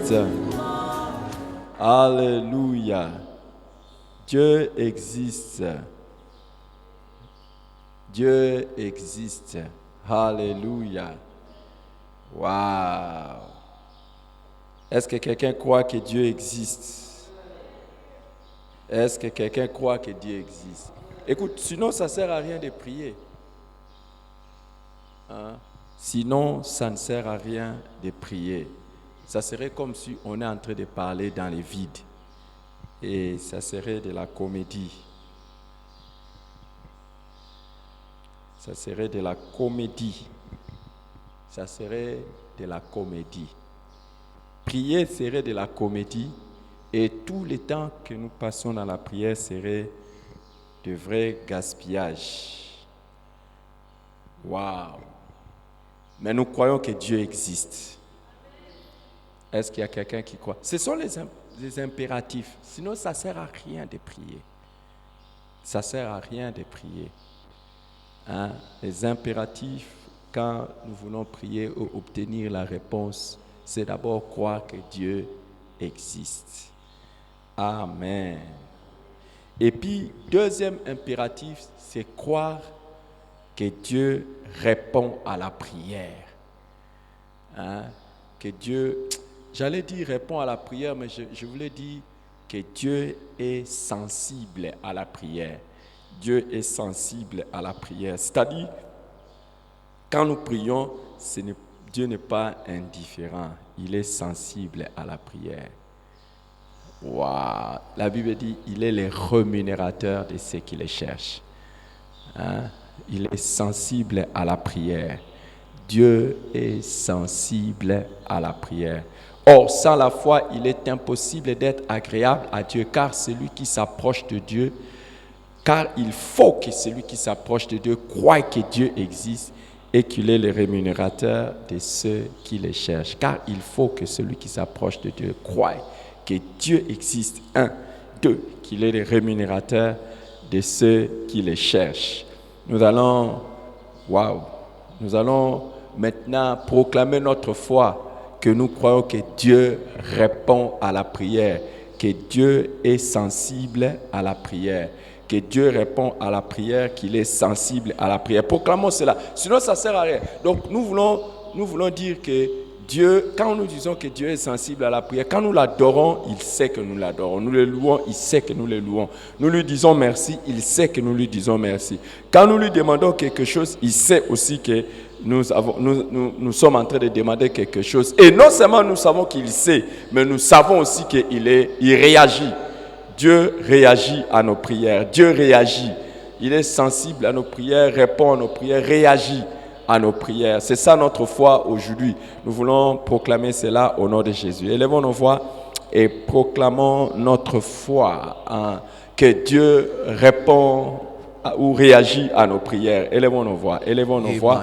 existe. Alléluia. Dieu existe. Dieu existe. Alléluia. Waouh. Est-ce que quelqu'un croit que Dieu existe? Est-ce que quelqu'un croit que Dieu existe? Écoute, sinon ça ne sert à rien de prier. Hein? Sinon, ça ne sert à rien de prier. Ça serait comme si on est en train de parler dans les vides. Et ça serait de la comédie. Ça serait de la comédie. Ça serait de la comédie. Prier serait de la comédie. Et tout le temps que nous passons dans la prière serait de vrai gaspillage. Waouh! Mais nous croyons que Dieu existe. Est-ce qu'il y a quelqu'un qui croit? Ce sont les impératifs. Sinon, ça ne sert à rien de prier. Ça ne sert à rien de prier. Hein? Les impératifs, quand nous voulons prier ou obtenir la réponse, c'est d'abord croire que Dieu existe. Amen. Et puis, deuxième impératif, c'est croire que Dieu répond à la prière. Hein? Que Dieu, j'allais dire répond à la prière, mais je voulais dire que Dieu est sensible à la prière. Dieu est sensible à la prière. C'est-à-dire, quand nous prions, Dieu n'est pas indifférent. Il est sensible à la prière. Wow. La Bible dit, il est le rémunérateur de ceux qui le cherchent. Hein? Il est sensible à la prière. Dieu est sensible à la prière. Or, sans la foi, il est impossible d'être agréable à Dieu, car celui qui s'approche de Dieu, car il faut que celui qui s'approche de Dieu croie que Dieu existe et qu'il est le rémunérateur de ceux qui le cherchent. Car il faut que celui qui s'approche de Dieu croie que Dieu existe. 1, 2, qu'il est le rémunérateur de ceux qui le cherchent. Nous allons maintenant proclamer notre foi, que nous croyons que Dieu répond à la prière, que Dieu est sensible à la prière, que Dieu répond à la prière, qu'il est sensible à la prière. Proclamons cela, sinon ça ne sert à rien. Donc nous voulons dire que Dieu, quand nous disons que Dieu est sensible à la prière, quand nous l'adorons, il sait que nous l'adorons. Nous le louons, il sait que nous le louons. Nous lui disons merci, il sait que nous lui disons merci. Quand nous lui demandons quelque chose, il sait aussi que nous sommes en train de demander quelque chose. Et non seulement nous savons qu'il sait, mais nous savons aussi qu'il réagit. Dieu réagit à nos prières. Dieu réagit. Il est sensible à nos prières, répond à nos prières, réagit à nos prières. C'est ça notre foi aujourd'hui. Nous voulons proclamer cela au nom de Jésus. Élevons nos voix et proclamons notre foi, hein, que Dieu répond ou réagit à nos prières. Élevons nos voix, élevons nos voix,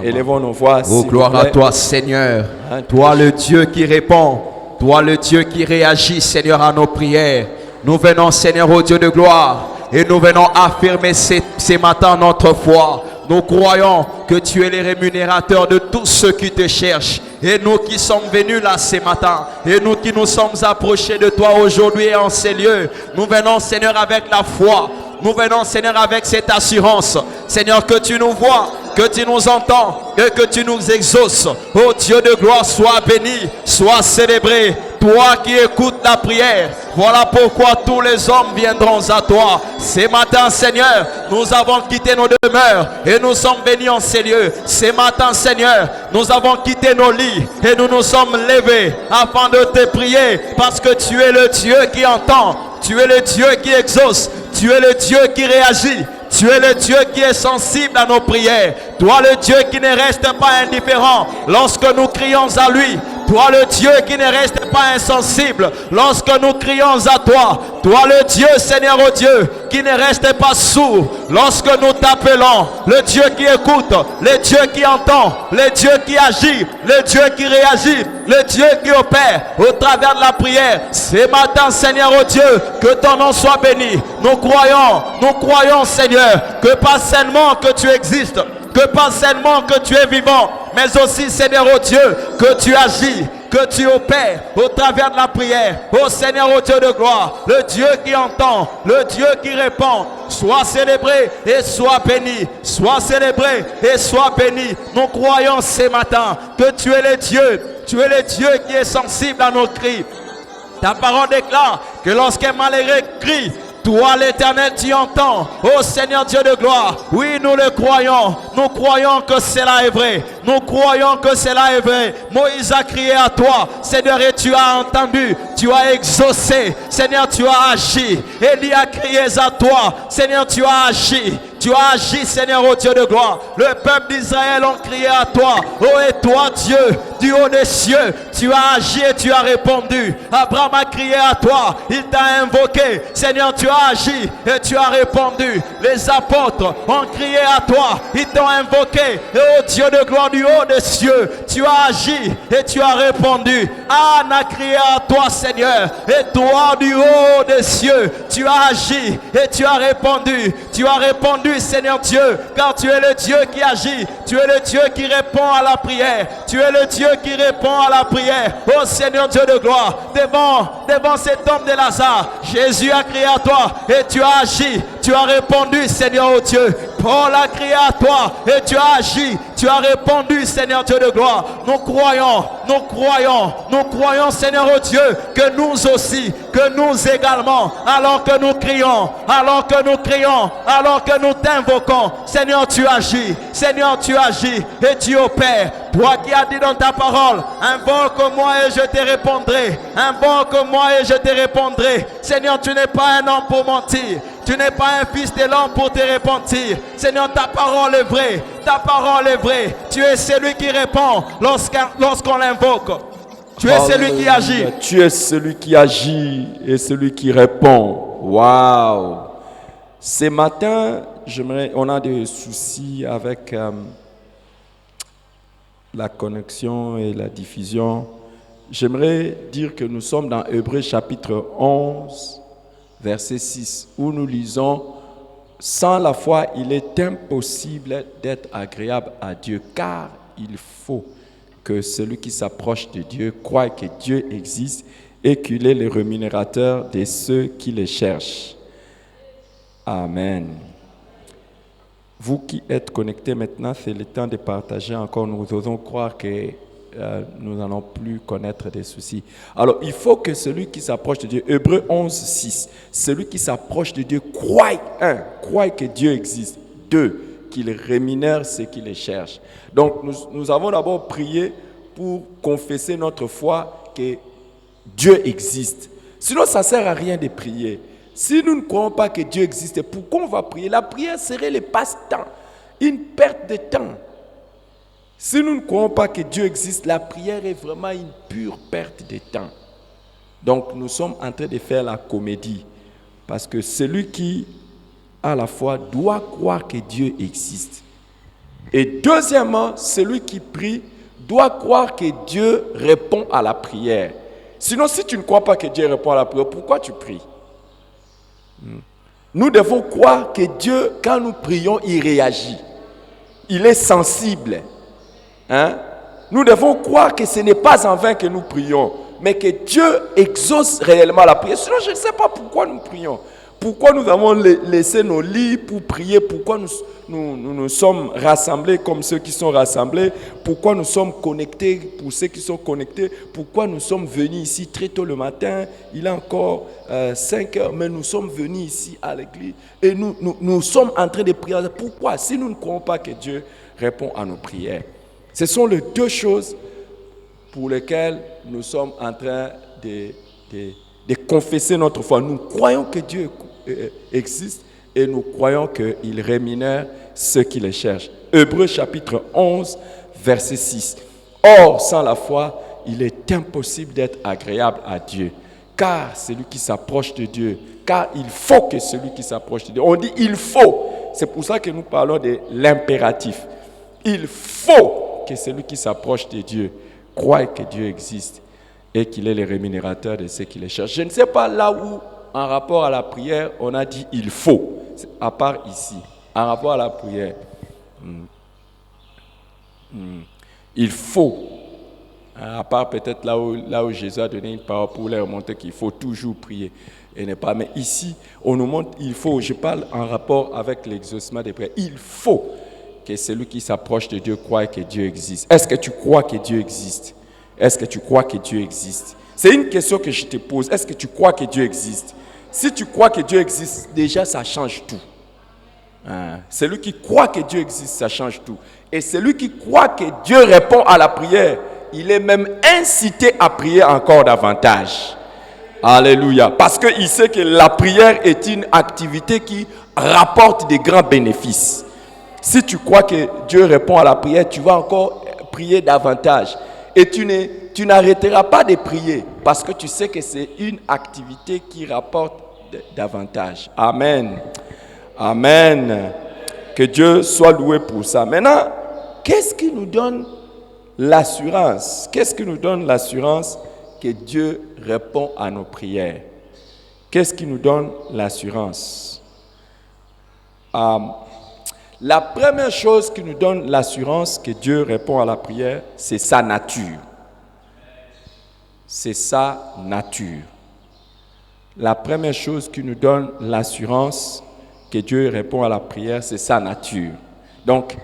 élevons nos voix. Oh, gloire à toi, Seigneur. Hein, toi le Dieu qui répond, toi le Dieu qui réagit, Seigneur, à nos prières. Nous venons, Seigneur, au Dieu de gloire, et nous venons affirmer ce matin notre foi. Nous croyons que tu es le rémunérateur de tous ceux qui te cherchent. Et nous qui sommes venus là ce matin, et nous qui nous sommes approchés de toi aujourd'hui et en ces lieux, nous venons, Seigneur, avec la foi. Nous venons, Seigneur, avec cette assurance, Seigneur, que tu nous vois, que tu nous entends et que tu nous exauces. Oh Dieu de gloire, sois béni, sois célébré. Toi qui écoutes la prière, voilà pourquoi tous les hommes viendront à toi. Ce matin, Seigneur, nous avons quitté nos demeures et nous sommes venus en ces lieux. Ce matin, Seigneur, nous avons quitté nos lits et nous nous sommes levés afin de te prier, parce que tu es le Dieu qui entend, tu es le Dieu qui exauce, tu es le Dieu qui réagit. Tu es le Dieu qui est sensible à nos prières. Toi le Dieu qui ne reste pas indifférent lorsque nous crions à lui. Toi le Dieu qui ne reste pas insensible lorsque nous crions à toi. Toi le Dieu, Seigneur, oh Dieu, qui ne reste pas sourd lorsque nous t'appelons. Le Dieu qui écoute, le Dieu qui entend, le Dieu qui agit, le Dieu qui réagit, le Dieu qui opère au travers de la prière. Ce matin, Seigneur, oh Dieu, que ton nom soit béni. Nous croyons, Seigneur, que pas seulement que tu existes, que pas seulement que tu es vivant, mais aussi, Seigneur, oh Dieu, que tu agis, que tu opères au travers de la prière. Ô Seigneur, ô Dieu de gloire, le Dieu qui entend, le Dieu qui répond, sois célébré et sois béni. Sois célébré et sois béni. Nous croyons ce matin que tu es le Dieu. Tu es le Dieu qui est sensible à nos cris. Ta parole déclare que lorsqu'un malheureux crie, toi l'Éternel tu entends. Ô Seigneur Dieu de gloire, oui nous le croyons. Nous croyons que cela est vrai. Nous croyons que cela est vrai. Moïse a crié à toi, Seigneur, et tu as entendu. Tu as exaucé. Seigneur, tu as agi. Élie a crié à toi, Seigneur, tu as agi. Tu as agi, Seigneur, ô Dieu de gloire. Le peuple d'Israël ont crié à toi. Oh, et toi, Dieu, du haut des cieux, tu as agi et tu as répondu. Abraham a crié à toi. Il t'a invoqué. Seigneur, tu as agi et tu as répondu. Les apôtres ont crié à toi. Ils t'ont invoqué. Et oh Dieu de gloire, du haut des cieux, tu as agi et tu as répondu. Anne a crié à toi, Seigneur. Et toi, du haut des cieux, tu as agi et tu as répondu. Tu as répondu, Seigneur Dieu, car tu es le Dieu qui agit. Tu es le Dieu qui répond à la prière. Tu es le Dieu qui répond à la prière. Oh Seigneur Dieu de gloire, devant cet homme de Lazare, Jésus a crié à toi et tu as agi. Tu as répondu, Seigneur, oh Dieu. Paul a crié à toi et tu as agi. Tu as répondu, Seigneur Dieu de gloire. Nous croyons, Seigneur, oh Dieu, que nous aussi, que nous également, alors que nous crions, alors que nous t'invoquons, Seigneur, tu agis. Seigneur, tu agis et tu opères. Toi qui as dit dans ta parole, invoque-moi et je te répondrai. Invoque-moi et je te répondrai. Seigneur, tu n'es pas un homme pour mentir. Tu n'es pas un fils de l'homme pour te repentir. Seigneur, ta parole est vraie. Ta parole est vraie. Tu es celui qui répond lorsqu'on l'invoque. Tu es celui qui agit. Tu es celui qui agit et celui qui répond. Waouh! Ce matin, on a des soucis avec la connexion et la diffusion. J'aimerais dire que nous sommes dans Hébreux chapitre 11, verset 6, où nous lisons « Sans la foi, il est impossible d'être agréable à Dieu, car il faut que celui qui s'approche de Dieu croie que Dieu existe et qu'il est le rémunérateur de ceux qui le cherchent. » Amen. Vous qui êtes connectés maintenant, c'est le temps de partager encore. Nous osons croire que nous n'allons plus connaître des soucis. Alors, il faut que celui qui s'approche de Dieu, Hébreux 11, 6, celui qui s'approche de Dieu croit, croit que Dieu existe. 2, qu'il rémunère ceux qui le cherchent. Donc, nous avons d'abord prié pour confesser notre foi que Dieu existe. Sinon, ça ne sert à rien de prier. Si nous ne croyons pas que Dieu existe, pourquoi on va prier? La prière serait le passe-temps, une perte de temps. Si nous ne croyons pas que Dieu existe, la prière est vraiment une pure perte de temps. Donc nous sommes en train de faire la comédie. Parce que celui qui a la foi doit croire que Dieu existe. Et deuxièmement, celui qui prie doit croire que Dieu répond à la prière. Sinon, si tu ne crois pas que Dieu répond à la prière, pourquoi tu pries? Nous devons croire que Dieu, quand nous prions, il réagit. Il est sensible. Nous devons croire que ce n'est pas en vain que nous prions, mais que Dieu exauce réellement la prière. Sinon, je ne sais pas pourquoi nous prions. Pourquoi nous avons laissé nos lits pour prier? Pourquoi nous sommes rassemblés comme ceux qui sont rassemblés? Pourquoi nous sommes connectés pour ceux qui sont connectés? Pourquoi nous sommes venus ici très tôt le matin? Il est encore 5 heures, mais nous sommes venus ici à l'église et nous sommes en train de prier. Pourquoi? Si nous ne croyons pas que Dieu répond à nos prières. Ce sont les deux choses pour lesquelles nous sommes en train de confesser notre foi. Nous croyons que Dieu existe et nous croyons qu'il rémunère ceux qui le cherchent. Hébreux chapitre 11, verset 6. Or, sans la foi, il est impossible d'être agréable à Dieu, car celui qui s'approche de Dieu, car il faut que celui qui s'approche de Dieu, on dit il faut, c'est pour ça que nous parlons de l'impératif. Il faut que celui qui s'approche de Dieu croie que Dieu existe et qu'il est le rémunérateur de ceux qui le cherchent. Je ne sais pas là où, en rapport à la prière, on a dit il faut, à part ici, en rapport à la prière. Il faut À part peut-être là où Jésus a donné une parole pour leur montrer qu'il faut toujours prier. Et n'est pas. Mais ici, on nous montre, il faut, je parle en rapport avec l'exaucement des prières, il faut que celui qui s'approche de Dieu croie que Dieu existe. Est-ce que tu crois que Dieu existe? Est-ce que tu crois que Dieu existe? C'est une question que je te pose. Est-ce que tu crois que Dieu existe? Si tu crois que Dieu existe, déjà ça change tout. Celui qui croit que Dieu existe, ça change tout. Et celui qui croit que Dieu répond à la prière, il est même incité à prier encore davantage. Alléluia. Parce qu'il sait que la prière est une activité qui rapporte des grands bénéfices. Si tu crois que Dieu répond à la prière, tu vas encore prier davantage. Et tu n'arrêteras pas de prier parce que tu sais que c'est une activité qui rapporte davantage. Amen. Amen. Que Dieu soit loué pour ça. Maintenant, qu'est-ce qui nous donne l'assurance? Qu'est-ce qui nous donne l'assurance que Dieu répond à nos prières? Qu'est-ce qui nous donne l'assurance? La première chose qui nous donne l'assurance que Dieu répond à la prière, c'est sa nature. C'est sa nature. La première chose qui nous donne l'assurance que Dieu répond à la prière, c'est sa nature. Donc,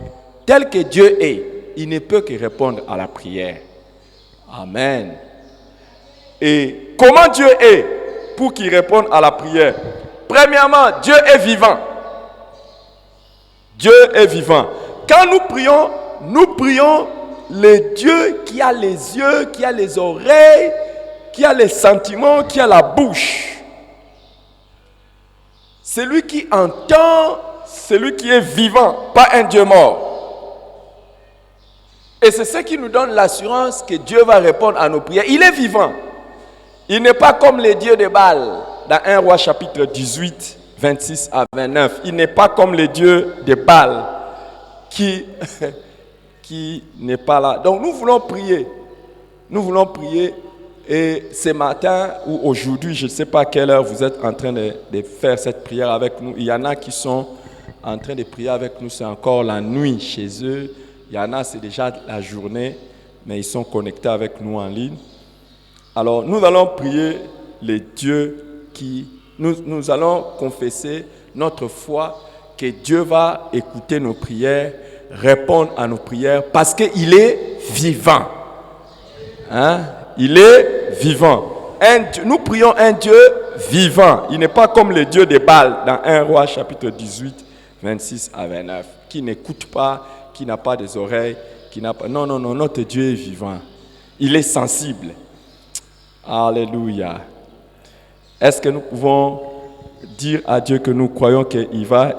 tel que Dieu est, il ne peut que répondre à la prière. Amen. Et comment Dieu est pour qu'il réponde à la prière? Premièrement, Dieu est vivant. Dieu est vivant. Quand nous prions le Dieu qui a les yeux, qui a les oreilles, qui a les sentiments, qui a la bouche. Celui qui entend, celui qui est vivant, pas un Dieu mort. Et c'est ce qui nous donne l'assurance que Dieu va répondre à nos prières. Il est vivant. Il n'est pas comme les dieux de Baal, dans 1 Roi chapitre 18, 26 à 29. Il n'est pas comme les dieux de Baal qui n'est pas là. Donc nous voulons prier. Nous voulons prier. Et ce matin ou aujourd'hui, je ne sais pas à quelle heure vous êtes en train de faire cette prière avec nous. Il y en a qui sont en train de prier avec nous. C'est encore la nuit chez eux. Il y en a, c'est déjà la journée. Mais ils sont connectés avec nous en ligne. Alors nous allons prier les dieux qui... Nous allons confesser notre foi que Dieu va écouter nos prières, répondre à nos prières parce qu'il est vivant. Hein? Il est vivant. Nous prions un Dieu vivant. Il n'est pas comme le Dieu de Baal dans 1 Roi chapitre 18, 26 à 29, qui n'écoute pas, qui n'a pas des oreilles, qui n'a pas... Non, notre Dieu est vivant. Il est sensible. Alléluia. Est-ce que nous pouvons dire à Dieu que nous croyons qu'il va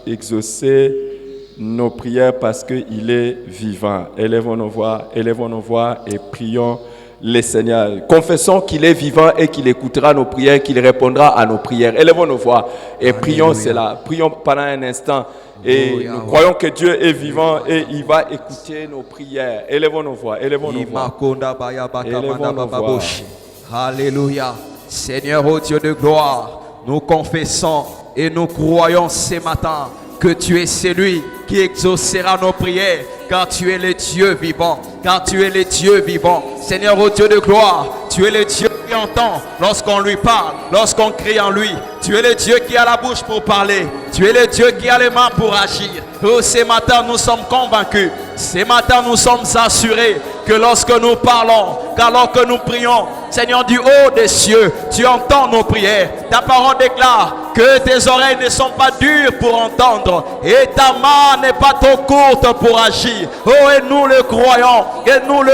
exaucer nos prières parce qu'il est vivant? Élevons nos voix et prions le Seigneur. Confessons qu'il est vivant et qu'il écoutera nos prières, qu'il répondra à nos prières. Élevons nos voix et prions cela. Prions pendant un instant. Et nous croyons que Dieu est vivant et il va écouter nos prières. Élevons nos voix. Élevons nos voix. Élevons nos voix. Alléluia. Seigneur, ô Dieu de gloire, nous confessons et nous croyons ce matin que tu es celui qui exaucera nos prières, car tu es le Dieu vivant, car tu es le Dieu vivant. Seigneur, ô Dieu de gloire, tu es le Dieu qui entend lorsqu'on lui parle, lorsqu'on crie en lui. Tu es le Dieu qui a la bouche pour parler, tu es le Dieu qui a les mains pour agir. Oh, ce matin, nous sommes convaincus, ce matin, nous sommes assurés que lorsque nous parlons, qu'alors que nous prions, Seigneur, du haut des cieux, tu entends nos prières. Ta parole déclare que tes oreilles ne sont pas dures pour entendre et ta main n'est pas trop courte pour agir. Oh, et nous le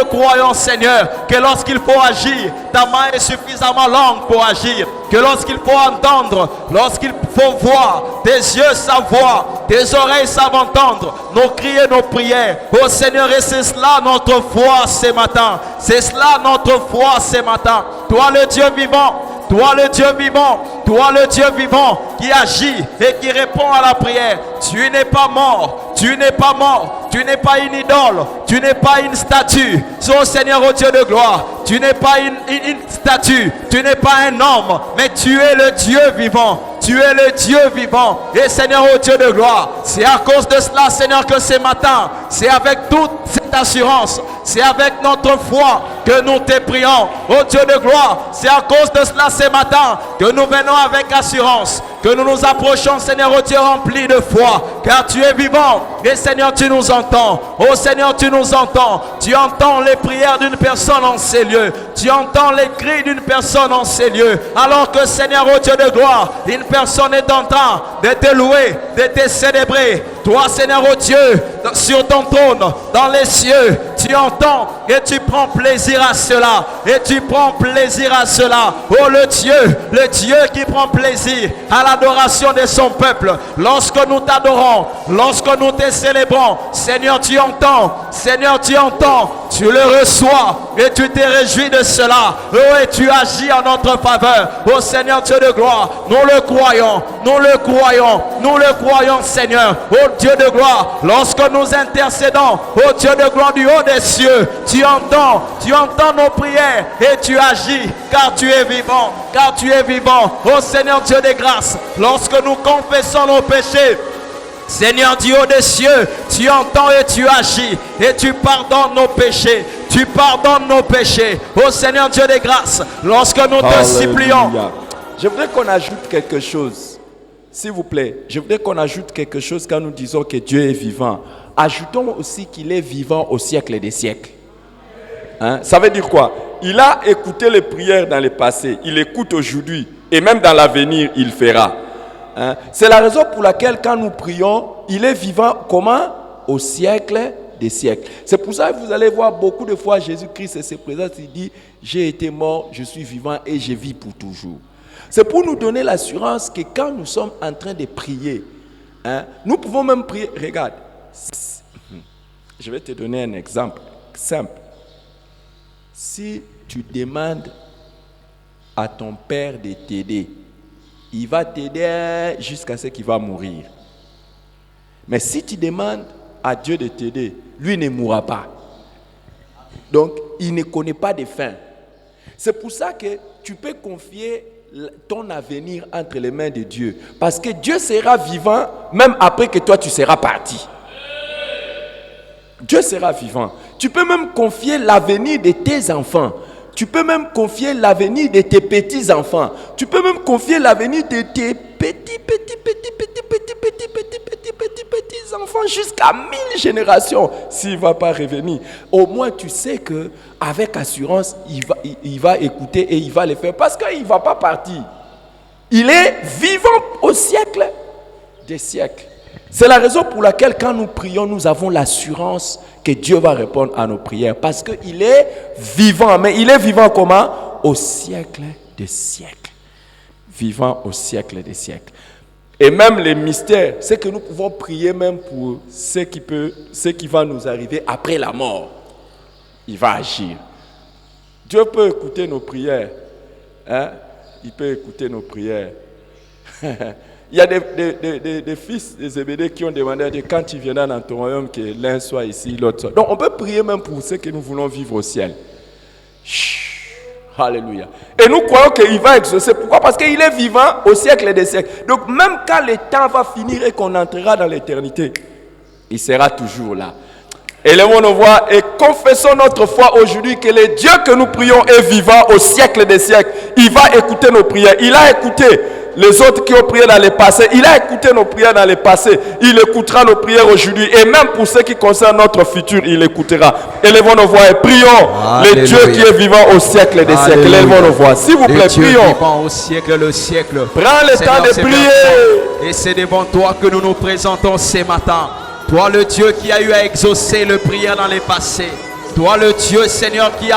croyons, Seigneur, que lorsqu'il faut agir, ta main est suffisamment longue pour agir. Que lorsqu'il faut entendre, lorsqu'il faut voir, tes yeux savent voir, tes oreilles savent entendre nos cris et nos prières. Oh Seigneur, et c'est cela notre foi ce matin. C'est cela notre foi ce matin. Toi le Dieu vivant, toi le Dieu vivant, toi le Dieu vivant qui agit et qui répond à la prière. Tu n'es pas mort, tu n'es pas mort, tu n'es pas une idole, tu n'es pas une statue. Oh Seigneur, oh Dieu de gloire, tu n'es pas une statue, tu n'es pas un homme, mais tu es le Dieu vivant. Tu es le Dieu vivant. Et Seigneur, ô Dieu de gloire, c'est à cause de cela, Seigneur, que ce matin, c'est avec toute cette assurance, c'est avec notre foi que nous te prions. Ô Dieu de gloire, c'est à cause de cela ce matin que nous venons avec assurance, que nous nous approchons, Seigneur, ô Dieu rempli de foi, car tu es vivant. Et Seigneur, tu nous entends. Ô Seigneur, tu nous entends. Tu entends les prières d'une personne en ces lieux. Tu entends les cris d'une personne en ces lieux. Alors que, Seigneur, ô Dieu de gloire, une personne est en train de te louer, de te célébrer. Toi, Seigneur, ô Dieu, sur ton trône, dans les cieux, tu entends et tu prends plaisir à cela. Et tu prends plaisir à cela. Oh, le Dieu qui prend plaisir à l'adoration de son peuple. Lorsque nous t'adorons, lorsque nous te célébrons, Seigneur, tu entends. Seigneur, tu entends. Tu le reçois et tu te réjouis de cela. Oh, et tu agis en notre faveur. Oh, Seigneur, Dieu de gloire, nous le croyons. Nous le croyons. Nous le croyons, Seigneur. Oh, Dieu de gloire, lorsque nous intercédons, oh Dieu de gloire du haut des cieux, tu entends nos prières et tu agis, car tu es vivant, car tu es vivant. Oh Seigneur Dieu de grâce, lorsque nous confessons nos péchés, Seigneur du haut des cieux, tu entends et tu agis et tu pardonnes nos péchés. Tu pardonnes nos péchés. Oh Seigneur Dieu de grâce, lorsque nous te supplions. Je voudrais qu'on ajoute quelque chose. S'il vous plaît, je voudrais qu'on ajoute quelque chose quand nous disons que Dieu est vivant. Ajoutons aussi qu'il est vivant au siècle des siècles. Hein? Ça veut dire quoi? Il a écouté les prières dans le passé, il écoute aujourd'hui et même dans l'avenir, il fera. Hein? C'est la raison pour laquelle quand nous prions, il est vivant comment? Au siècle des siècles. C'est pour ça que vous allez voir beaucoup de fois Jésus-Christ se présente, il dit « J'ai été mort, je suis vivant et je vis pour toujours ». C'est pour nous donner l'assurance que quand nous sommes en train de prier, hein, nous pouvons même prier. Regarde, je vais te donner un exemple simple. Si tu demandes à ton père de t'aider, il va t'aider jusqu'à ce qu'il va mourir. Mais si tu demandes à Dieu de t'aider, lui ne mourra pas. Donc, il ne connaît pas de fin. C'est pour ça que tu peux confier ton avenir entre les mains de Dieu. Parce que Dieu sera vivant même après que toi tu seras parti. Dieu sera vivant. Tu peux même confier l'avenir de tes enfants. Tu peux même confier l'avenir de tes petits-enfants. Tu peux même confier l'avenir de tes petits enfants jusqu'à 1000 générations s'il ne va pas revenir. Au moins tu sais que avec assurance il va écouter et il va le faire parce qu'il ne va pas partir. Il est vivant au siècle des siècles. C'est la raison pour laquelle quand nous prions, nous avons l'assurance que Dieu va répondre à nos prières parce qu'il est vivant. Mais il est vivant comment? Au siècle des siècles. Vivant au siècle des siècles. Et même les mystères, c'est que nous pouvons prier même pour ce qui va nous arriver après la mort. Il va agir. Dieu peut écouter nos prières. Hein? Il peut écouter nos prières. Il y a des fils de Zébédée qui ont demandé à Dieu, quand tu viendras dans ton royaume, que l'un soit ici, l'autre soit. Donc on peut prier même pour ceux que nous voulons vivre au ciel. Chut. Alléluia. Et nous croyons qu'il va exaucer. Pourquoi? Parce qu'il est vivant au siècle des siècles. Donc même quand le temps va finir et qu'on entrera dans l'éternité, il sera toujours là. Élevons nos voix et confessons notre foi aujourd'hui que le Dieu que nous prions est vivant au siècle des siècles. Il va écouter nos prières. Il a écouté les autres qui ont prié dans le passé. Il a écouté nos prières dans le passé. Il écoutera nos prières aujourd'hui. Et même pour ce qui concerne notre futur, il écoutera. Élevons nos voix et prions. Alléluia. Le Dieu qui est vivant au siècle des siècles. Élevons nos voix. S'il vous plaît, prions. Vivant au siècle, le siècle. Prends le temps de prier. Et c'est devant toi que nous nous présentons ce matin. Toi le Dieu qui a eu à exaucer les prières dans le passé. Toi le Dieu Seigneur qui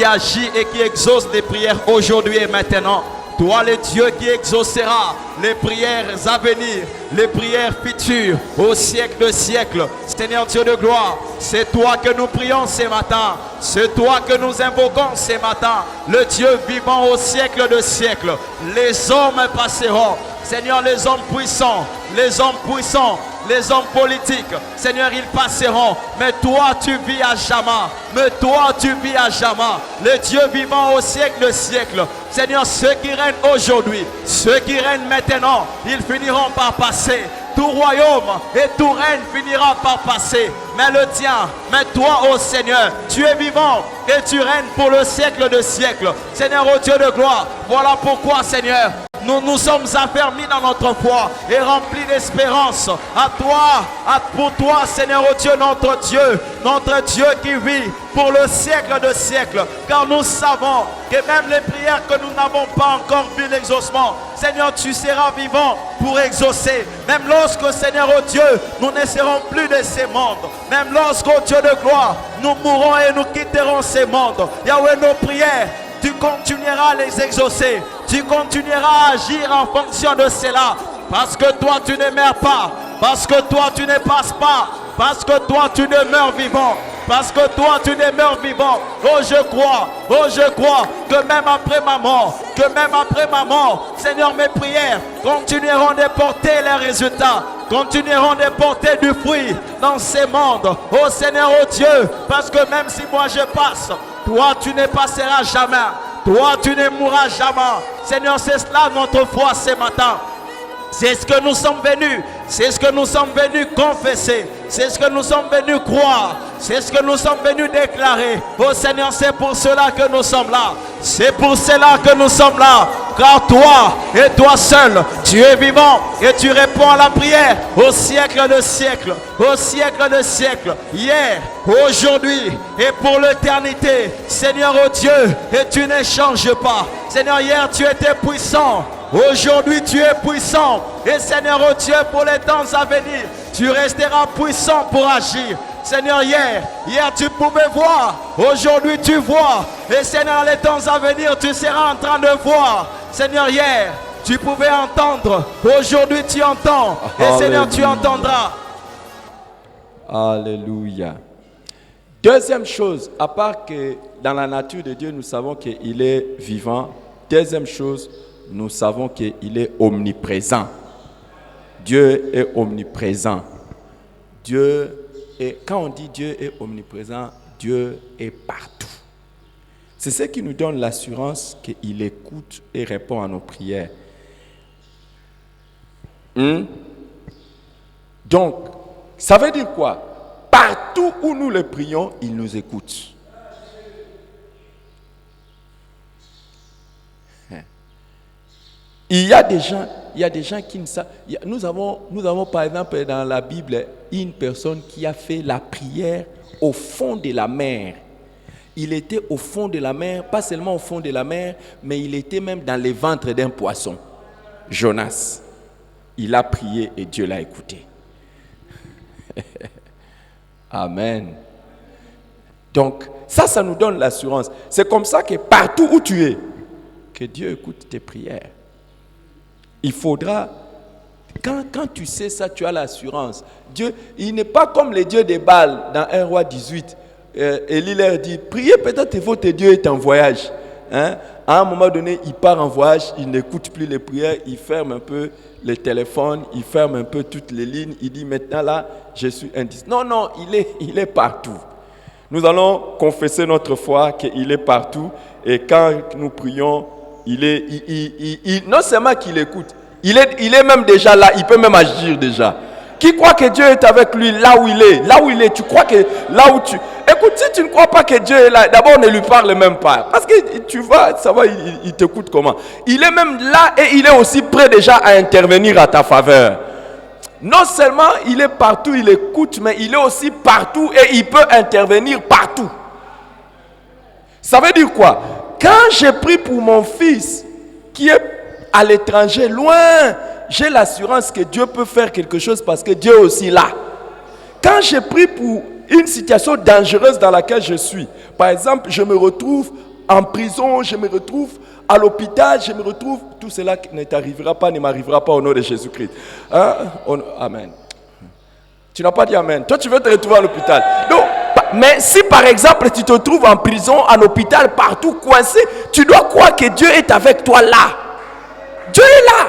agit et qui exauce les prières aujourd'hui et maintenant. Toi le Dieu qui exaucera les prières à venir, les prières futures au siècle de siècles. Seigneur Dieu de gloire, c'est toi que nous prions ce matin. C'est toi que nous invoquons ce matin. Le Dieu vivant au siècle de siècles. Les hommes passeront. Seigneur, les hommes puissants, les hommes politiques, Seigneur, ils passeront. Mais toi, tu vis à jamais. Mais toi, tu vis à jamais. Le Dieu vivant au siècle de siècle. Seigneur, ceux qui règnent aujourd'hui, ceux qui règnent maintenant, ils finiront par passer. Tout royaume et tout règne finira par passer. Mais le tien, mais toi, ô Seigneur, tu es vivant et tu règnes pour le siècle de siècles. Seigneur, ô Dieu de gloire, voilà pourquoi, Seigneur, nous nous sommes affermis dans notre foi et remplis d'espérance à toi, pour toi, Seigneur, ô Dieu, notre Dieu qui vit pour le siècle de siècles. Car nous savons que même les prières que nous n'avons pas encore vu l'exaucement, Seigneur, tu seras vivant pour exaucer. Même lorsque, Seigneur, ô Dieu, nous ne serons plus de ces mondes. Même lorsque, ô Dieu de gloire, nous mourrons et nous quitterons ces mondes. Yahweh, nos prières, tu continueras à les exaucer. Tu continueras à agir en fonction de cela. Parce que toi, tu ne meurs pas. Parce que toi, tu ne passes pas. Parce que toi, tu demeures vivant. Parce que toi, tu demeures vivant. Oh, je crois que même après ma mort, Seigneur, mes prières continueront de porter les résultats. Continueront de porter du fruit dans ces mondes. Oh Seigneur, oh Dieu, parce que même si moi je passe, toi, tu ne passeras jamais. Toi, tu ne mourras jamais. Seigneur, c'est cela notre foi ce matin. C'est ce que nous sommes venus. C'est ce que nous sommes venus confesser. C'est ce que nous sommes venus croire. C'est ce que nous sommes venus déclarer. Oh Seigneur, c'est pour cela que nous sommes là. C'est pour cela que nous sommes là. Car toi et toi seul, tu es vivant et tu réponds à la prière au siècle de siècles. Au siècle de siècles. Hier, aujourd'hui et pour l'éternité. Seigneur, oh Dieu, et tu ne changes pas. Seigneur, hier tu étais puissant. Aujourd'hui tu es puissant. Et Seigneur, oh Dieu, pour les temps à venir, tu resteras puissant pour agir. Seigneur, hier tu pouvais voir. Aujourd'hui tu vois. Et Seigneur, les temps à venir, tu seras en train de voir. Seigneur, hier tu pouvais entendre. Aujourd'hui tu entends. Et Alléluia. Seigneur, tu entendras. Alléluia. Deuxième chose, à part que dans la nature de Dieu, nous savons qu'il est vivant. Deuxième chose, nous savons qu'il est omniprésent. Dieu est omniprésent. Quand on dit Dieu est omniprésent, Dieu est partout. C'est ce qui nous donne l'assurance qu'il écoute et répond à nos prières. Donc, ça veut dire quoi? Partout où nous le prions, il nous écoute. Il y a des gens qui ne savent. Nous avons par exemple dans la Bible une personne qui a fait la prière au fond de la mer. Il était au fond de la mer, pas seulement au fond de la mer, mais il était même dans le ventre d'un poisson. Jonas. Il a prié et Dieu l'a écouté. Amen. Donc, ça nous donne l'assurance. C'est comme ça que partout où tu es, que Dieu écoute tes prières. Il faudra, quand tu sais ça, tu as l'assurance. Dieu, il n'est pas comme les dieux des Baal dans 1 Roi 18. Élie leur dit, priez peut-être votre Dieu est en voyage. À un moment donné, il part en voyage, il n'écoute plus les prières, il ferme un peu les téléphones, il ferme un peu toutes les lignes, il dit maintenant là, je suis indiscret. Non, il est partout. Nous allons confesser notre foi qu'il est partout et quand nous prions, non seulement qu'il écoute, il est même déjà là, il peut même agir déjà. Qui croit que Dieu est avec lui là où il est, tu crois que là où tu... Écoute, si tu ne crois pas que Dieu est là, d'abord ne lui parle même pas. Parce que tu vas savoir, il t'écoute comment. Il est même là et il est aussi prêt déjà à intervenir à ta faveur. Non seulement il est partout, il écoute, mais il est aussi partout et il peut intervenir partout. Ça veut dire quoi? Quand j'ai prié pour mon fils qui est à l'étranger, loin, j'ai l'assurance que Dieu peut faire quelque chose parce que Dieu est aussi là. Quand j'ai prié pour une situation dangereuse dans laquelle je suis, par exemple, je me retrouve en prison, je me retrouve à l'hôpital, je me retrouve, tout cela ne m'arrivera pas au nom de Jésus-Christ. Amen. Tu n'as pas dit Amen. Toi, tu veux te retrouver à l'hôpital. Donc, mais si par exemple, tu te trouves en prison, en hôpital, partout, coincé, tu dois croire que Dieu est avec toi là. Dieu est là.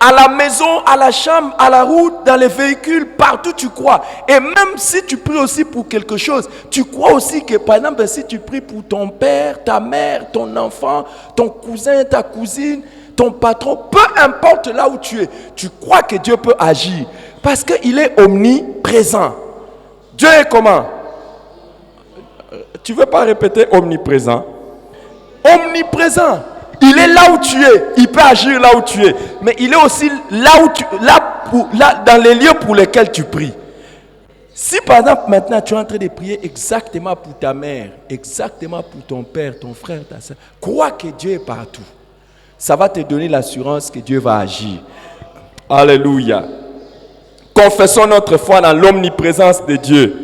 À la maison, à la chambre, à la route, dans les véhicules, partout tu crois. Et même si tu pries aussi pour quelque chose, tu crois aussi que, par exemple, si tu pries pour ton père, ta mère, ton enfant, ton cousin, ta cousine, ton patron, peu importe là où tu es, tu crois que Dieu peut agir. Parce qu'il est omniprésent. Dieu est comment? Tu ne veux pas répéter omniprésent? Omniprésent. Il est là où tu es. Il peut agir là où tu es. Mais il est aussi là dans les lieux pour lesquels tu pries. Si par exemple maintenant tu es en train de prier exactement pour ta mère, exactement pour ton père, ton frère, ta soeur, crois que Dieu est partout. Ça va te donner l'assurance que Dieu va agir. Alléluia. Confessons notre foi dans l'omniprésence de Dieu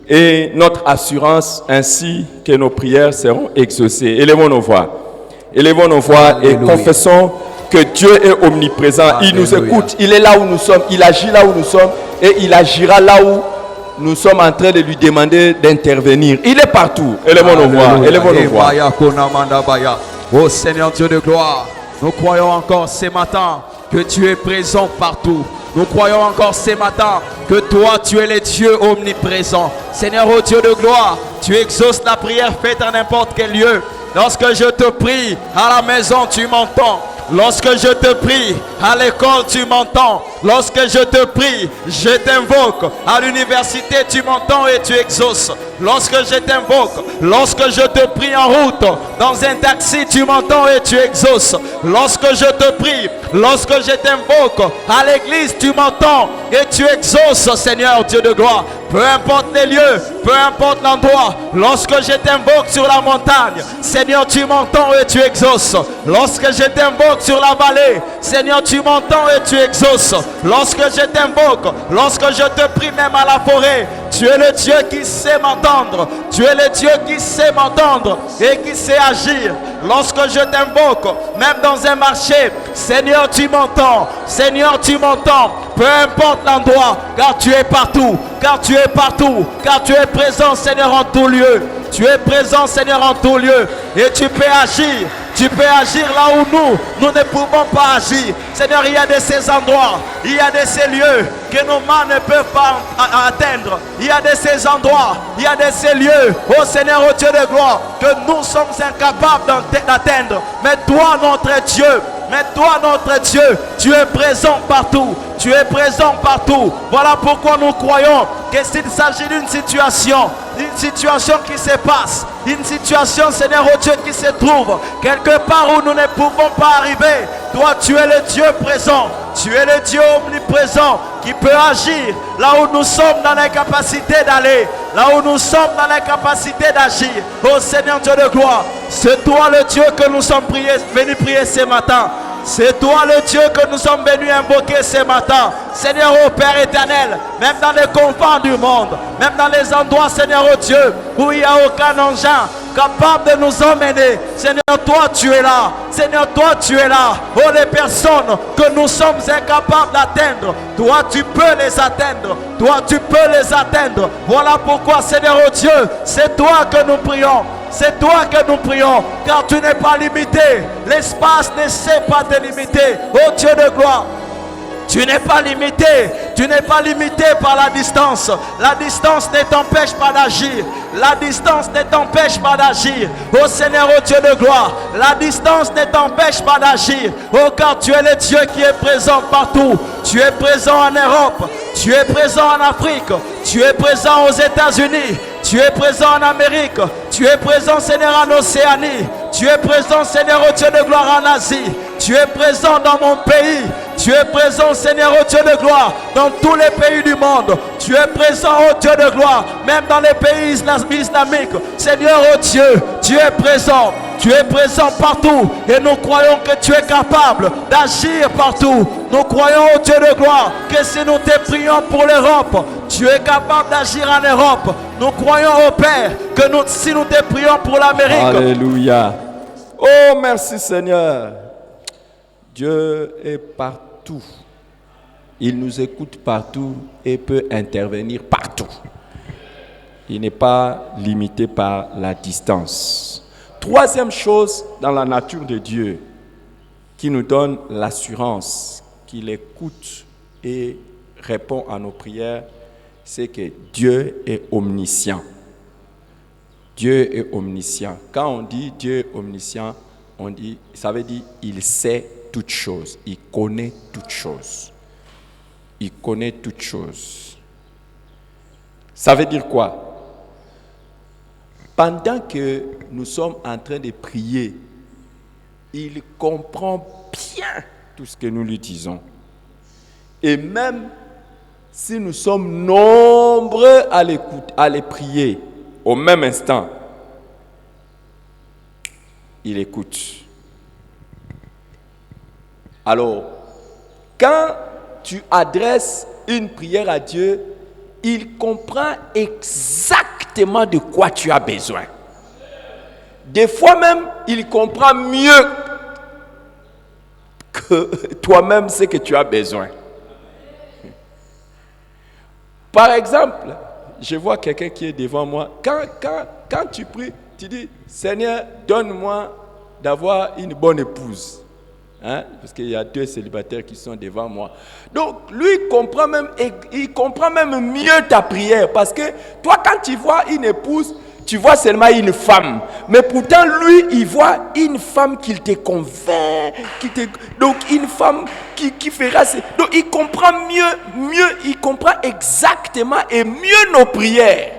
et notre assurance ainsi que nos prières seront exaucées. Élevons nos voix. Élevons nos voix et confessons que Dieu est omniprésent. Il nous écoute, il est là où nous sommes, il agit là où nous sommes et il agira là où nous sommes en train de lui demander d'intervenir. Il est partout. Élevons nos voix. Élevons nos voix. Oh Seigneur Dieu de gloire, nous croyons encore ce matin que tu es présent partout. Nous croyons encore ce matin que toi, tu es le Dieu omniprésent. Seigneur, oh Dieu de gloire, tu exauces la prière faite à n'importe quel lieu. Lorsque je te prie à la maison, tu m'entends. Lorsque je te prie à l'école, tu m'entends. Lorsque je te prie, je t'invoque. À l'université, tu m'entends et tu exauces. Lorsque je t'invoque, lorsque je te prie en route, dans un taxi, tu m'entends et tu exauces. Lorsque je te prie, lorsque je t'invoque, à l'église, tu m'entends et tu exauces, Seigneur Dieu de gloire. Peu importe les lieux, peu importe l'endroit, lorsque je t'invoque sur la montagne, Seigneur, tu m'entends et tu exauces. Lorsque je t'invoque sur la vallée, Seigneur, tu m'entends et tu exauces. Lorsque je t'invoque, lorsque je te prie même à la forêt, tu es le Dieu qui sait m'entendre. Tu es le Dieu qui sait m'entendre et qui sait agir. Lorsque je t'invoque, même dans un marché, Seigneur, tu m'entends. Seigneur, tu m'entends. Peu importe l'endroit, car tu es partout. Car tu es partout. Car tu es présent, Seigneur, en tout lieu. Tu es présent, Seigneur, en tout lieu. Et tu peux agir. Tu peux agir là où nous ne pouvons pas agir. Seigneur, il y a de ces endroits, il y a de ces lieux que nos mains ne peuvent pas atteindre. Il y a de ces endroits, il y a de ces lieux, oh Seigneur, oh Dieu de gloire, que nous sommes incapables d'atteindre. Mais toi, notre Dieu, tu es présent partout. Tu es présent partout. Voilà pourquoi nous croyons que s'il s'agit d'une situation qui se passe, une situation, Seigneur, oh Dieu, qui se trouve quelque part où nous ne pouvons pas arriver, toi, tu es le Dieu présent. Tu es le Dieu omniprésent qui peut agir là où nous sommes dans l'incapacité d'aller, là où nous sommes dans l'incapacité d'agir. Oh Seigneur Dieu de gloire, c'est toi le Dieu que nous sommes venus prier ce matin. C'est toi le Dieu que nous sommes venus invoquer ce matin. Seigneur, oh Père éternel, même dans les confins du monde, même dans les endroits, Seigneur, oh Dieu, où il n'y a aucun engin capable de nous emmener. Seigneur, toi tu es là. Seigneur, toi tu es là. Oh, les personnes que nous sommes incapables d'atteindre, toi tu peux les atteindre. Toi tu peux les atteindre. Voilà pourquoi, Seigneur, oh Dieu, c'est toi que nous prions. C'est toi que nous prions, car tu n'es pas limité. L'espace ne sait pas te limiter. Oh Dieu de gloire, tu n'es pas limité. Tu n'es pas limité par la distance. La distance ne t'empêche pas d'agir. La distance ne t'empêche pas d'agir. Oh Seigneur, oh Dieu de gloire, la distance ne t'empêche pas d'agir. Oh, car tu es le Dieu qui est présent partout. Tu es présent en Europe. Tu es présent en Afrique. Tu es présent aux États-Unis. Tu es présent en Amérique. Tu es présent, Seigneur, en Océanie. Tu es présent, Seigneur, oh Dieu de gloire, en Asie. Tu es présent dans mon pays. Tu es présent, Seigneur, oh Dieu de gloire, dans tous les pays du monde. Tu es présent, oh Dieu de gloire, même dans les pays islamiques. Seigneur, oh Dieu, tu es présent. Tu es présent partout. Et nous croyons que tu es capable d'agir partout. Nous croyons, oh Dieu de gloire, que si nous te prions pour l'Europe, tu es capable d'agir en Europe. Nous croyons, oh Père, que si nous te prions pour l'Amérique. Alléluia. Oh, merci Seigneur. Dieu est partout. Il nous écoute partout et peut intervenir partout. Il n'est pas limité par la distance. Troisième chose dans la nature de Dieu qui nous donne l'assurance qu'il écoute et répond à nos prières, c'est que Dieu est omniscient. Dieu est omniscient. Quand on dit Dieu est omniscient, ça veut dire il sait toutes choses, il connaît toutes choses. Il connaît toutes choses. Ça veut dire quoi? Pendant que nous sommes en train de prier, il comprend bien tout ce que nous lui disons. Et même si nous sommes nombreux à les prier, au même instant, il écoute. Alors, quand tu adresses une prière à Dieu, il comprend exactement de quoi tu as besoin. Des fois même, il comprend mieux que toi-même ce que tu as besoin. Par exemple, je vois quelqu'un qui est devant moi. Quand tu pries, tu dis, Seigneur, donne-moi d'avoir une bonne épouse. Parce qu'il y a 2 célibataires qui sont devant moi. Donc, lui, il comprend même mieux ta prière. Parce que toi, quand tu vois une épouse, tu vois seulement une femme. Mais pourtant, lui, il voit une femme qui te convainc. Donc, une femme qui fera... Donc, il comprend mieux, il comprend exactement et mieux nos prières.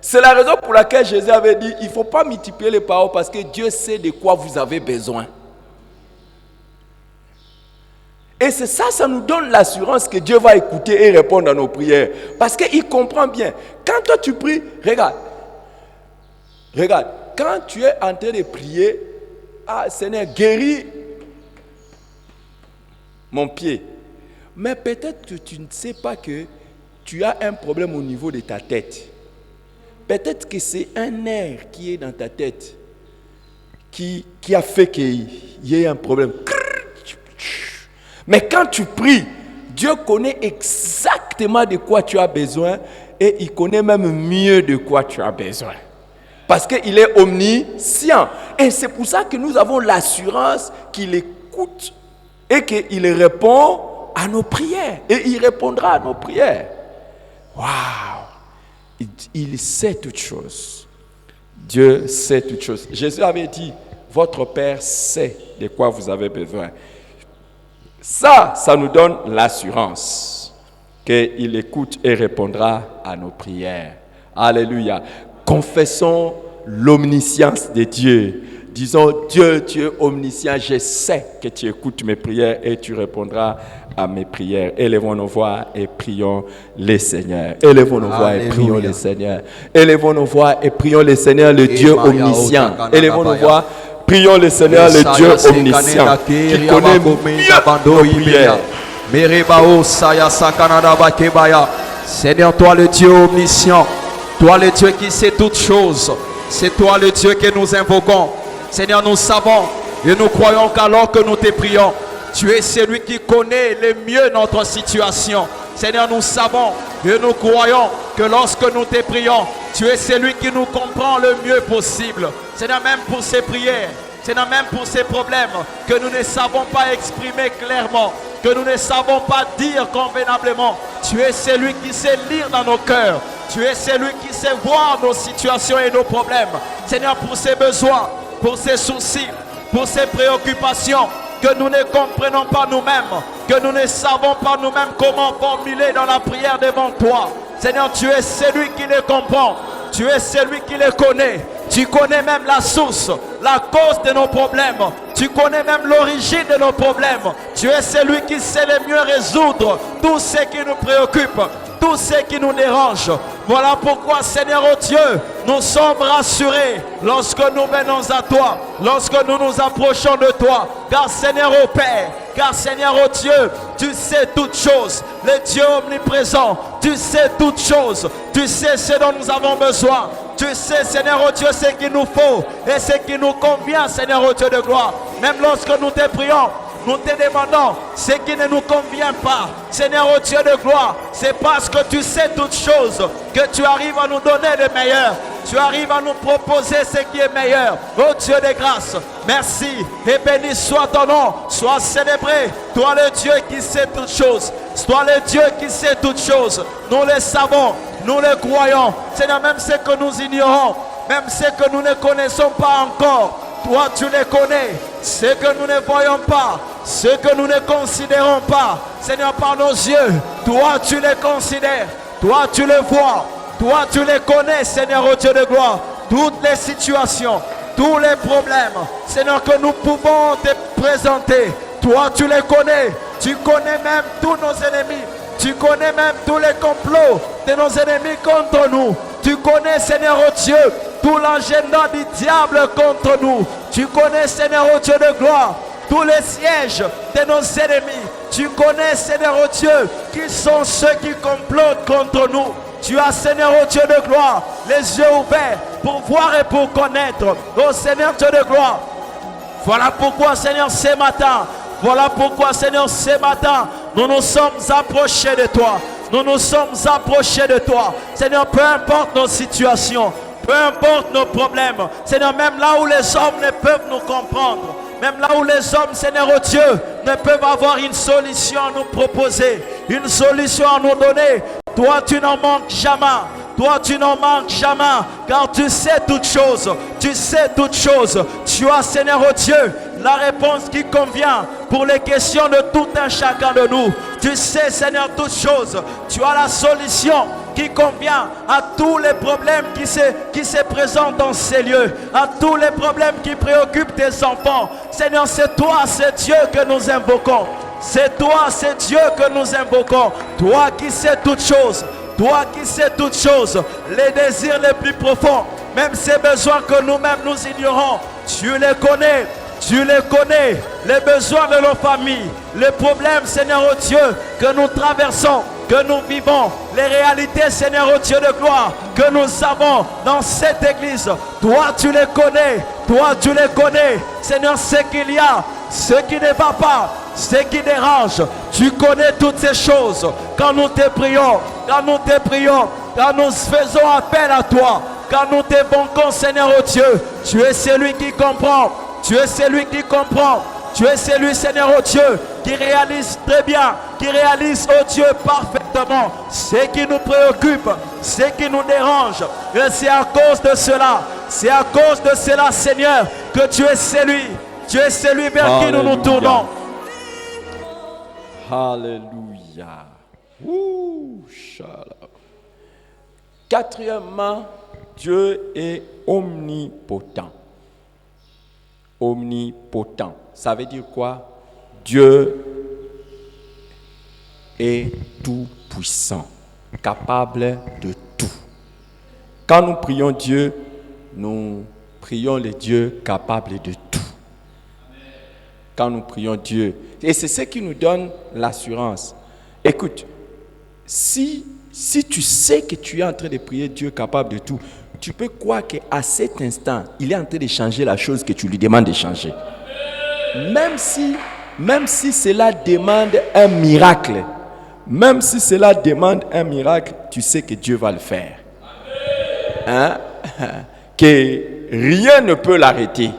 C'est la raison pour laquelle Jésus avait dit, il ne faut pas multiplier les paroles parce que Dieu sait de quoi vous avez besoin. Et c'est ça, ça nous donne l'assurance que Dieu va écouter et répondre à nos prières. Parce qu'il comprend bien. Quand toi tu pries, regarde, quand tu es en train de prier, Seigneur, guéris mon pied. Mais peut-être que tu ne sais pas que tu as un problème au niveau de ta tête. Peut-être que c'est un nerf qui est dans ta tête qui a fait qu'il y ait un problème. Mais quand tu pries, Dieu connaît exactement de quoi tu as besoin et il connaît même mieux de quoi tu as besoin. Parce qu'il est omniscient. Et c'est pour ça que nous avons l'assurance qu'il écoute et qu'il répond à nos prières. Et il répondra à nos prières. Waouh! Il sait toutes choses. Dieu sait toutes choses. Jésus avait dit, votre Père sait de quoi vous avez besoin. Ça nous donne l'assurance qu'il écoute et répondra à nos prières. Alléluia. Confessons l'omniscience de Dieu. Disons, Dieu, tu es omniscient, je sais que tu écoutes mes prières et tu répondras à mes prières. Élevons nos voix et prions le Seigneur. Élevons nos voix et prions le Seigneur. Élevons nos voix et prions le Seigneur, le Dieu omniscient. Élevons nos voix. Prions le Seigneur, le Dieu omniscient, qui connaît mieux nos prières. Seigneur, toi le Dieu omniscient, toi le Dieu qui sait toutes choses, c'est toi le Dieu que nous invoquons. Seigneur, nous savons et nous croyons qu'alors que nous te prions, tu es celui qui connaît le mieux notre situation. Seigneur, nous savons et nous croyons que lorsque nous te prions, tu es celui qui nous comprend le mieux possible. Seigneur, même pour ces prières, Seigneur, même pour ces problèmes que nous ne savons pas exprimer clairement, que nous ne savons pas dire convenablement, tu es celui qui sait lire dans nos cœurs. Tu es celui qui sait voir nos situations et nos problèmes. Seigneur, pour ces besoins, pour ces soucis, pour ces préoccupations que nous ne comprenons pas nous-mêmes, que nous ne savons pas nous-mêmes comment formuler dans la prière devant toi. Seigneur, tu es celui qui les comprend. Tu es celui qui les connaît. Tu connais même la source, la cause de nos problèmes. Tu connais même l'origine de nos problèmes. Tu es celui qui sait le mieux résoudre tout ce qui nous préoccupe, tout ce qui nous dérange. Voilà pourquoi, Seigneur, oh Dieu, nous sommes rassurés lorsque nous venons à toi, lorsque nous nous approchons de toi. Car, Seigneur, oh Père, car, Seigneur, oh Dieu, tu sais toutes choses. Le Dieu omniprésent, tu sais toutes choses. Tu sais ce dont nous avons besoin. Tu sais, Seigneur, oh Dieu, ce qu'il nous faut et ce qui nous convient, Seigneur, oh Dieu de gloire. Même lorsque nous te prions, nous te demandons ce qui ne nous convient pas. Seigneur, oh Dieu de gloire, c'est parce que tu sais toutes choses que tu arrives à nous donner le meilleur. Tu arrives à nous proposer ce qui est meilleur. Oh Dieu de grâce, merci et béni soit ton nom. Sois célébré. Toi le Dieu qui sait toutes choses. Toi le Dieu qui sait toutes choses. Nous le savons, nous le croyons. Seigneur, même ce que nous ignorons, même ce que nous ne connaissons pas encore, toi tu les connais. Ce que nous ne voyons pas, ce que nous ne considérons pas, Seigneur, par nos yeux, toi tu les considères, toi tu les vois, toi tu les connais, Seigneur, au Dieu de gloire. Toutes les situations, tous les problèmes, Seigneur, que nous pouvons te présenter, toi tu les connais. Tu connais même tous nos ennemis. Tu connais même tous les complots de nos ennemis contre nous. Tu connais, Seigneur, oh Dieu, tout l'agenda du diable contre nous. Tu connais, Seigneur, oh Dieu de gloire, tous les sièges de nos ennemis. Tu connais, Seigneur, oh Dieu, qui sont ceux qui complotent contre nous. Tu as, Seigneur, oh Dieu de gloire, les yeux ouverts pour voir et pour connaître. Oh Seigneur, Dieu de gloire, voilà pourquoi, Seigneur, ce matin, voilà pourquoi, Seigneur, ce matin, nous nous sommes approchés de toi. Nous nous sommes approchés de toi. Seigneur, peu importe nos situations, peu importe nos problèmes, Seigneur, même là où les hommes ne peuvent nous comprendre, même là où les hommes, Seigneur, oh Dieu, ne peuvent avoir une solution à nous proposer, une solution à nous donner, toi, tu n'en manques jamais. Toi, tu n'en manques jamais, car tu sais toutes choses. Tu sais toutes choses. Tu as, Seigneur, oh Dieu, la réponse qui convient pour les questions de tout un chacun de nous. Tu sais, Seigneur, toutes choses. Tu as la solution qui convient à tous les problèmes qui se présentent dans ces lieux, à tous les problèmes qui préoccupent tes enfants. Seigneur, c'est toi, c'est Dieu que nous invoquons. C'est toi, c'est Dieu que nous invoquons. Toi qui sais toutes choses. Toi qui sais toutes choses, les désirs les plus profonds, même ces besoins que nous-mêmes nous ignorons, tu les connais. Tu les connais, les besoins de nos familles, les problèmes, Seigneur, oh Dieu, que nous traversons, que nous vivons, les réalités, Seigneur, oh Dieu de gloire, que nous avons dans cette église. Toi, tu les connais, toi, tu les connais. Seigneur, ce qu'il y a, ce qui ne va pas, ce qui dérange, tu connais toutes ces choses. Quand nous te prions, quand nous te prions, quand nous faisons appel à toi, quand nous t'évoquons, Seigneur, oh Dieu, tu es celui qui comprend. Tu es celui qui comprend. Tu es celui, Seigneur, oh Dieu, qui réalise très bien, qui réalise, oh Dieu, parfaitement ce qui nous préoccupe, ce qui nous dérange. Et c'est à cause de cela, c'est à cause de cela, Seigneur, que tu es celui vers qui nous nous tournons. Alléluia. Quatrièmement, Dieu est omnipotent. Omnipotent. Ça veut dire quoi? Dieu est tout puissant, capable de tout. Quand nous prions Dieu, nous prions le Dieu capable de tout. Quand nous prions Dieu, et c'est ce qui nous donne l'assurance. Écoute, si tu sais que tu es en train de prier Dieu capable de tout, tu peux croire qu'à cet instant, il est en train de changer la chose que tu lui demandes de changer. Même si cela demande un miracle, même si cela demande un miracle, tu sais que Dieu va le faire. Hein? Que rien ne peut l'arrêter.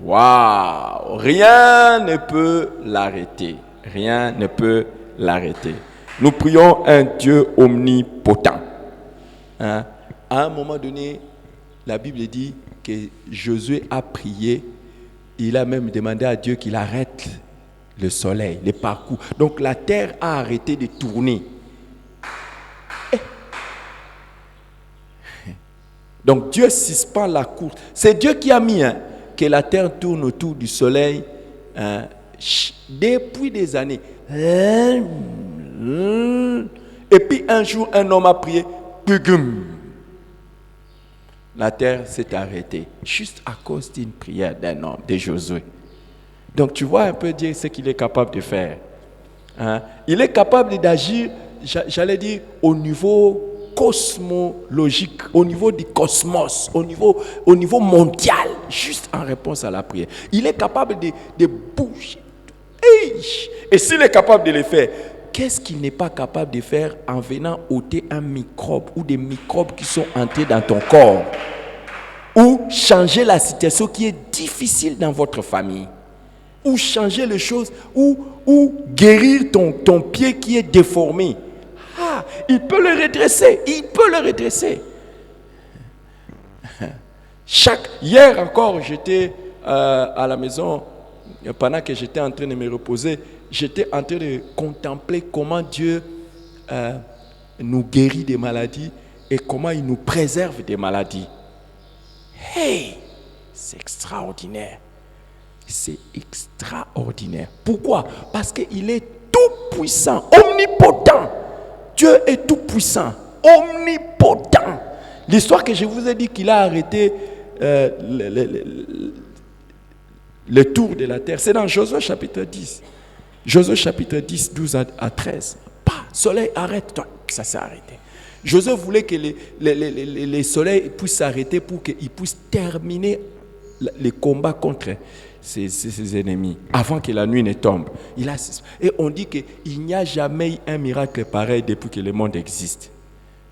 Waouh! Rien ne peut l'arrêter. Rien ne peut l'arrêter. Nous prions un Dieu omnipotent. Hein? À un moment donné, la Bible dit que Josué a prié. Il a même demandé à Dieu qu'il arrête le soleil, les parcours. Donc la terre a arrêté de tourner. Donc Dieu suspend la course. C'est Dieu qui a mis que la terre tourne autour du soleil depuis des années. Et puis un jour, un homme a prié. La terre s'est arrêtée, juste à cause d'une prière d'un homme, de Josué. Donc tu vois un peu Dieu ce qu'il est capable de faire. Hein? Il est capable d'agir, j'allais dire, au niveau cosmologique, au niveau du cosmos, au niveau mondial, juste en réponse à la prière. Il est capable de bouger. Et s'il est capable de le faire, qu'est-ce qu'il n'est pas capable de faire en venant ôter un microbe ou des microbes qui sont entrés dans ton corps, ou changer la situation qui est difficile dans votre famille, ou changer les choses, ou guérir ton pied qui est déformé. Ah, il peut le redresser, il peut le redresser. Hier encore, j'étais à la maison, pendant que j'étais en train de me reposer, j'étais en train de contempler comment Dieu nous guérit des maladies et comment il nous préserve des maladies. Hey, c'est extraordinaire. C'est extraordinaire. Pourquoi? Parce qu'il est tout puissant, omnipotent. Dieu est tout puissant, omnipotent. L'histoire que je vous ai dit qu'il a arrêté le tour de la terre, c'est dans Josué chapitre 10. Josué chapitre 10, 12 à 13. Soleil, arrête-toi. Ça s'est arrêté. Josué voulait que les soleils puissent s'arrêter pour qu'ils puissent terminer les combats contre ses ennemis avant que la nuit ne tombe. Et on dit qu'il n'y a jamais eu un miracle pareil depuis que le monde existe.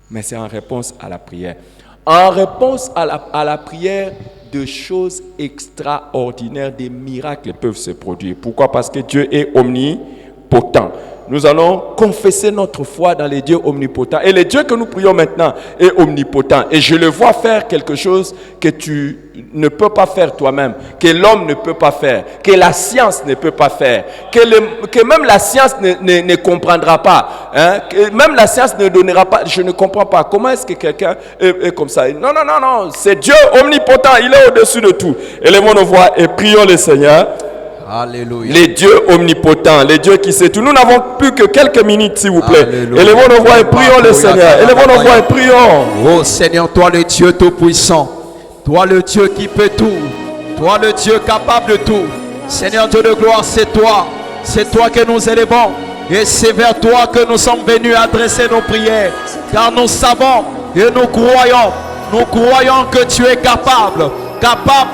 Mais c'est en réponse à la prière. En réponse à la prière, de choses extraordinaires, des miracles peuvent se produire. Pourquoi? Parce que Dieu est omnipotent. Nous allons confesser notre foi dans les dieux omnipotents. Et le Dieu que nous prions maintenant est omnipotent. Et je le vois faire quelque chose que tu ne peux pas faire toi-même, que l'homme ne peut pas faire, que la science ne peut pas faire, que même la science ne comprendra pas. Hein? Que même la science ne donnera pas. Je ne comprends pas. Comment est-ce que quelqu'un est comme ça? Non. C'est Dieu omnipotent. Il est au-dessus de tout. Élevons nos voix et prions le Seigneur. Alléluia. Les dieux omnipotents, les dieux qui sait tout. Nous n'avons plus que quelques minutes, s'il vous plaît. Alléluia. Élevons nos voix et prions le Seigneur. Élevons nos voix et prions. Oh Seigneur, toi le Dieu tout-puissant, toi le Dieu qui peut tout, toi le Dieu capable de tout. Seigneur Dieu de gloire, c'est toi que nous élevons. Et c'est vers toi que nous sommes venus adresser nos prières. Car nous savons et nous croyons que tu es capable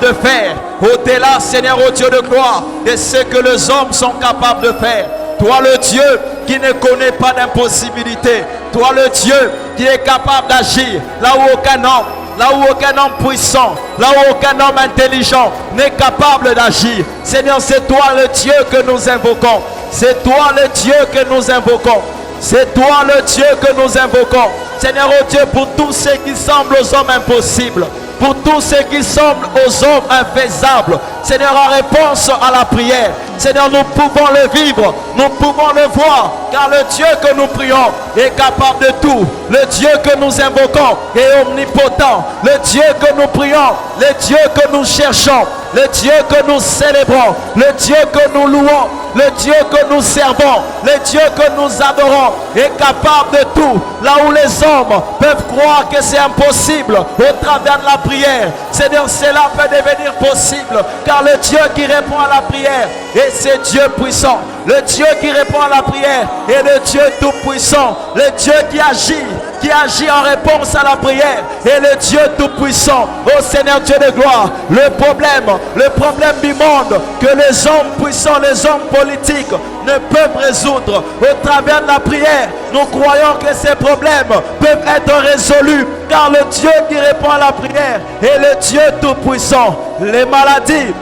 de faire au-delà, Seigneur, au Dieu de gloire, de ce que les hommes sont capables de faire. Toi le Dieu qui ne connaît pas d'impossibilité, toi le Dieu qui est capable d'agir là où aucun homme puissant, là où aucun homme intelligent n'est capable d'agir. Seigneur, c'est toi le Dieu que nous invoquons. C'est toi le Dieu que nous invoquons. C'est toi le Dieu que nous invoquons. Seigneur, oh Dieu, pour tout ce qui semble aux hommes impossible, pour tout ce qui semble aux hommes infaisables, Seigneur, en réponse à la prière, Seigneur, nous pouvons le vivre, nous pouvons le voir, car le Dieu que nous prions est capable de tout. Le Dieu que nous invoquons est omnipotent. Le Dieu que nous prions, le Dieu que nous cherchons, le Dieu que nous célébrons, le Dieu que nous louons, le Dieu que nous servons, le Dieu que nous adorons est capable de tout. Là où les hommes peuvent croire que c'est impossible au travers de la prière, Seigneur, cela peut devenir possible, car le Dieu qui répond à la prière, et c'est Dieu puissant. Le Dieu qui répond à la prière est le Dieu tout puissant. Le Dieu qui agit en réponse à la prière est le Dieu tout puissant. Oh Seigneur Dieu de gloire, le problème du monde que les hommes puissants, les hommes politiques ne peuvent résoudre au travers de la prière, nous croyons que ces problèmes peuvent être résolus, car le Dieu qui répond à la prière est le Dieu tout puissant. Les maladies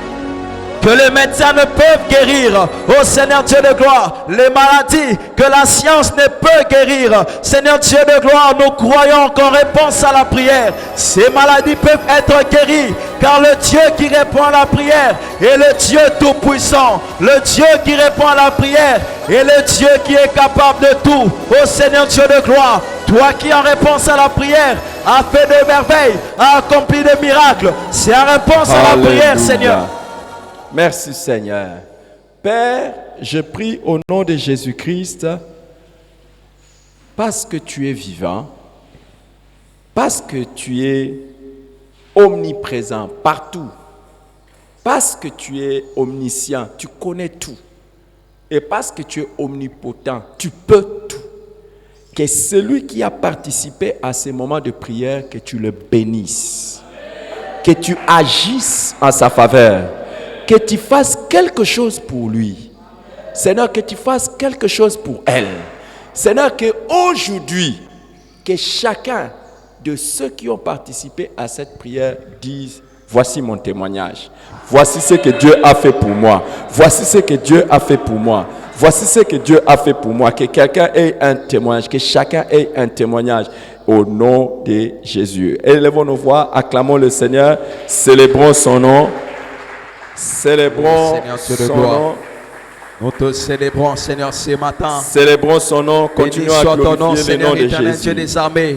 que les médecins ne peuvent guérir, oh Seigneur Dieu de gloire, les maladies que la science ne peut guérir, Seigneur Dieu de gloire, nous croyons qu'en réponse à la prière, ces maladies peuvent être guéries, car le Dieu qui répond à la prière est le Dieu tout puissant. Le Dieu qui répond à la prière est le Dieu qui est capable de tout. Oh Seigneur Dieu de gloire, toi qui en réponse à la prière a fait des merveilles, a accompli des miracles, c'est en réponse à la prière, Seigneur. Merci Seigneur. Père, je prie au nom de Jésus-Christ, parce que tu es vivant, parce que tu es omniprésent partout, parce que tu es omniscient, tu connais tout, et parce que tu es omnipotent, tu peux tout. Que celui qui a participé à ces moments de prière, que tu le bénisses, que tu agisses en sa faveur, que tu fasses quelque chose pour lui. Seigneur, que tu fasses quelque chose pour elle. Seigneur, qu'aujourd'hui, que chacun de ceux qui ont participé à cette prière dise: voici mon témoignage. Voici ce que Dieu a fait pour moi. Voici ce que Dieu a fait pour moi. Voici ce que Dieu a fait pour moi. Que quelqu'un ait un témoignage, que chacun ait un témoignage au nom de Jésus. Élevons nos voix, acclamons le Seigneur, célébrons son nom. Célébrons son nom. Nous te célébrons, Seigneur, ce matin. Célébrons son nom, continuons à glorifier le nom de Seigneur, Dieu Jésus. des armées.